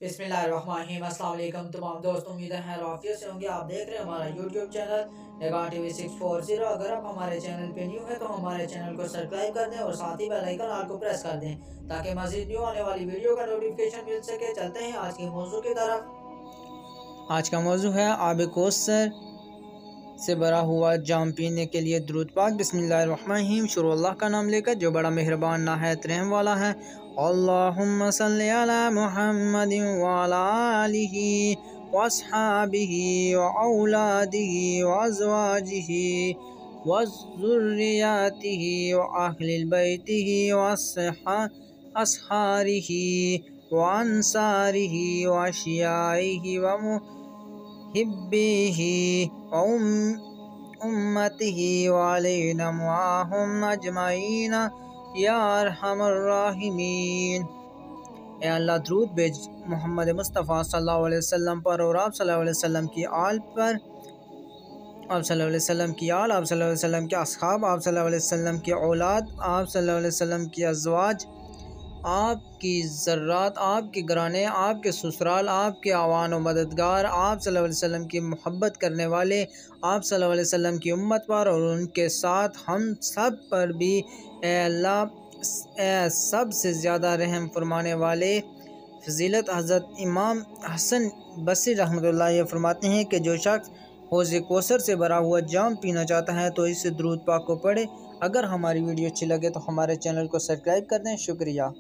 बिस्मिल्लाहिर्रहमानिर्रहीम। अस्सलाम वालेकुम तमाम दोस्तों, उम्मीद है आफियत से होंगे। आप देख रहे हैं हमारा यूट्यूब चैनल निगाह टीवी 640। अगर आप हमारे चैनल पे न्यू है तो हमारे चैनल को सब्सक्राइब कर दें और साथ ही बेल आइकन ऑल को प्रेस कर दें ताकि मज़ीद न्यू आने वाली वीडियो का नोटिफिकेशन मिल सके। चलते हैं आज के मौजू की तरफ। आज का मौजू है आब कौसर से भरा हुआ जाम पीने के लिए दुरूद पाक। बिस्मिल्लाहिर्रहमानिर्रहीम। शुरू अल्लाह का नाम लेकर जो बड़ा मेहरबान नाहायत रहम वाला है। अल्लाहुम्मा सल्ली अला मुहम्मदिन व अला आलिहि व अस्हाबिहि व औलादिहि व अज़वाजिहि व ज़ुर्रिय्यातिहि व अहलिल बैतिहि व अस्हारिहि व अंसारिहि व अशियाइहि व हिब्बिही उम्मतिही वालैना माहुम अजमाइन या अरहमर राहिमीन। ए अल्लाह दरूद भेज मोहम्मद मुस्तफ़ा सल्लल्लाहु अलैहि वसल्लम पर और आप सल्लल्लाहु अलैहि वसल्लम की आल पर, आप सल्लल्लाहु अलैहि वसल्लम की आल, आप सल्लल्लाहु अलैहि वसल्लम के असहाब, आप सल्लल्लाहु अलैहि वसल्लम की औलाद, आप सल्लल्लाहु अलैहि वसल्लम की अज़वाज, आपकी ज़र्रात, आपके घराने, आपके ससुराल, आपके आवान व मददगार, आप सल्लल्लाहु अलैहि वसल्लम की मोहब्बत करने वाले, आप सल्लल्लाहु अलैहि वसल्लम की उम्मत पर और उनके साथ हम सब पर भी ए अल्लाह सब से ज़्यादा रहम फरमाने वाले फजीलत हज़रत इमाम हसन बसरी रहमतुल्लाह फरमाते हैं कि जो शख्स हौज़ कौसर से भरा हुआ जाम पीना चाहता है तो इस दुरूद पाक को पढ़े। अगर हमारी वीडियो अच्छी लगे तो हमारे चैनल को सब्सक्राइब कर दें। शुक्रिया।